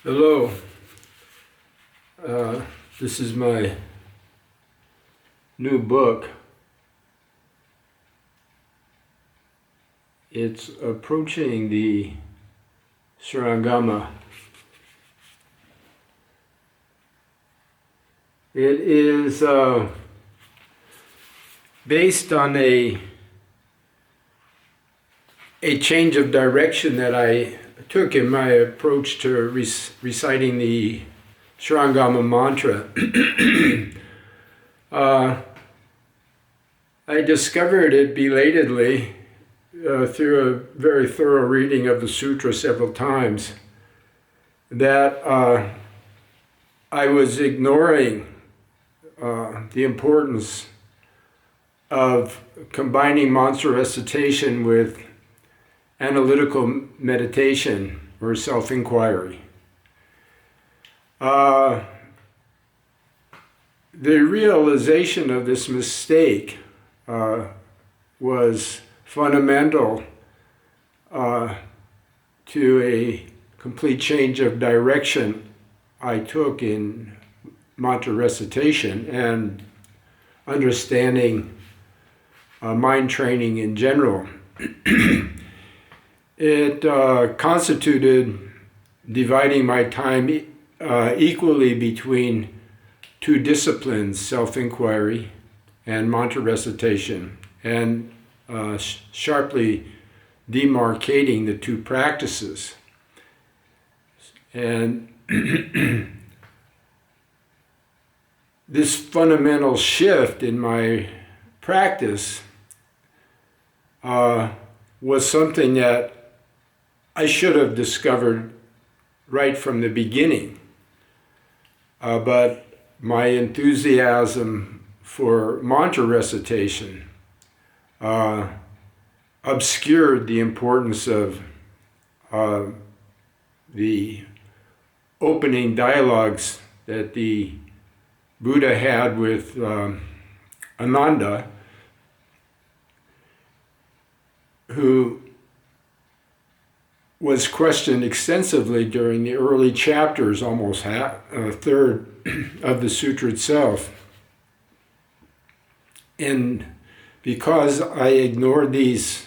Hello, this is my new book. It's approaching the Shurangama. It is based on a change of direction that I took in my approach to reciting the Shurangama mantra. I discovered it belatedly through a very thorough reading of the Sutra several times that I was ignoring the importance of combining mantra recitation with analytical meditation or self-inquiry. The realization of this mistake was fundamental to a complete change of direction I took in mantra recitation and understanding mind training in general. It constituted dividing my time equally between two disciplines, self-inquiry and mantra recitation, and sharply demarcating the two practices. And this fundamental shift in my practice was something that I should have discovered right from the beginning. But my enthusiasm for mantra recitation obscured the importance of the opening dialogues that the Buddha had with Ananda, who was questioned extensively during the early chapters, almost a third of the sutra itself. And because I ignored these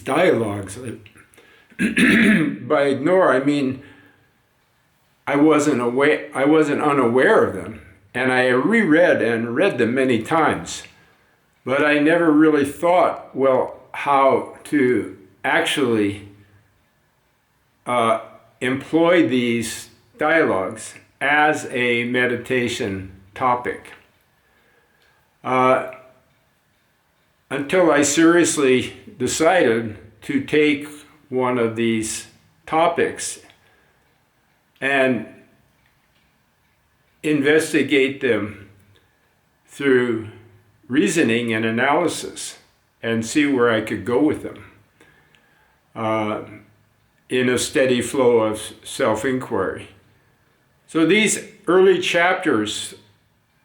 dialogues, by ignore I mean I wasn't unaware of them, and I reread and read them many times, but I never really thought, well, how to actually employ these dialogues as a meditation topic. Until I seriously decided to take one of these topics and investigate them through reasoning and analysis and see where I could go with them in a steady flow of self-inquiry. So these early chapters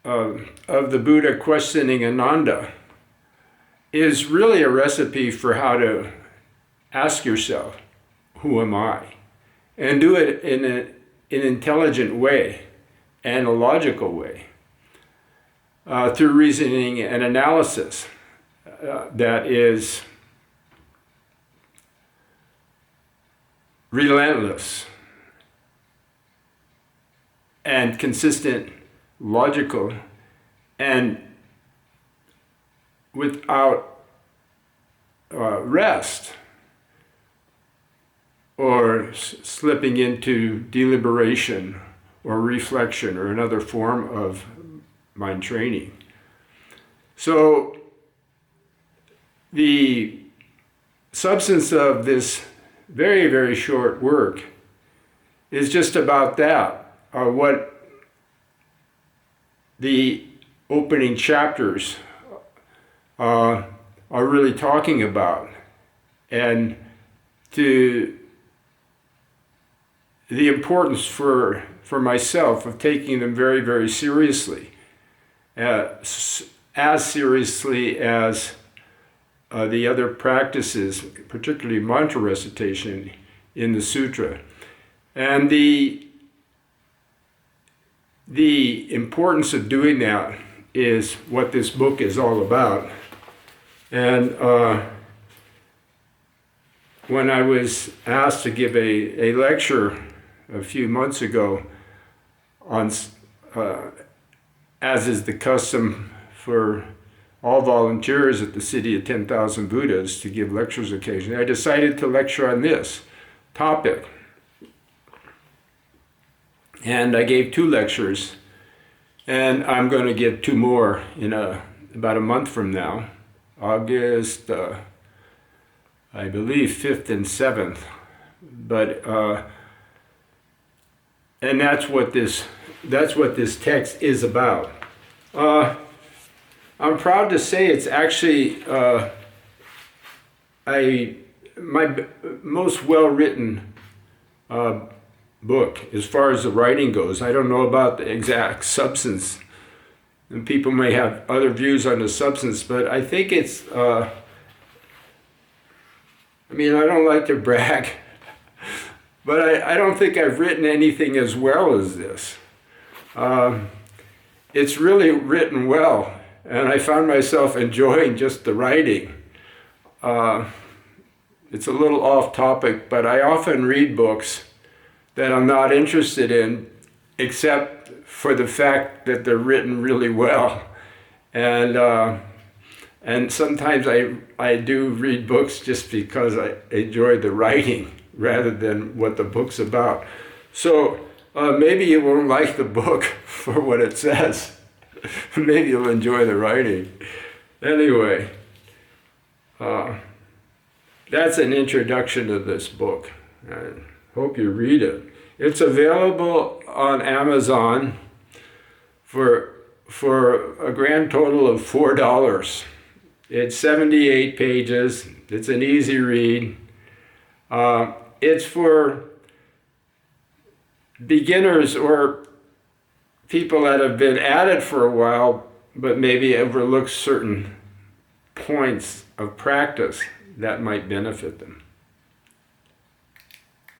of the Buddha questioning Ananda is really a recipe for how to ask yourself, who am I? And do it in an intelligent way and a logical way through reasoning and analysis. That is relentless and consistent, logical, and without rest or slipping into deliberation or reflection or another form of mind training. So the substance of this very, very short work is just about that, what the opening chapters are really talking about, and to the importance for myself of taking them very, very seriously, as seriously as the other practices, particularly mantra recitation, in the Sutra. And the importance of doing that is what this book is all about. And when I was asked to give a lecture a few months ago on, as is the custom for all volunteers at the City of 10,000 Buddhas to give lectures occasionally, I decided to lecture on this topic. And I gave 2 lectures, and I'm going to give 2 more in about a month from now, August, I believe 5th and 7th. But and that's what this text is about. I'm proud to say it's actually my most well-written book as far as the writing goes. I don't know about the exact substance, and people may have other views on the substance, but I think it's, I don't like to brag, but I don't think I've written anything as well as this. It's really written well, and I found myself enjoying just the writing. It's a little off topic, but I often read books that I'm not interested in, except for the fact that they're written really well. And sometimes I do read books just because I enjoy the writing rather than what the book's about. So maybe you won't like the book for what it says. Maybe you'll enjoy the writing. Anyway, that's an introduction to this book. I hope you read it. It's available on Amazon for a grand total of $4. It's 78 pages. It's an easy read. It's for beginners or people that have been at it for a while, but maybe overlook certain points of practice that might benefit them.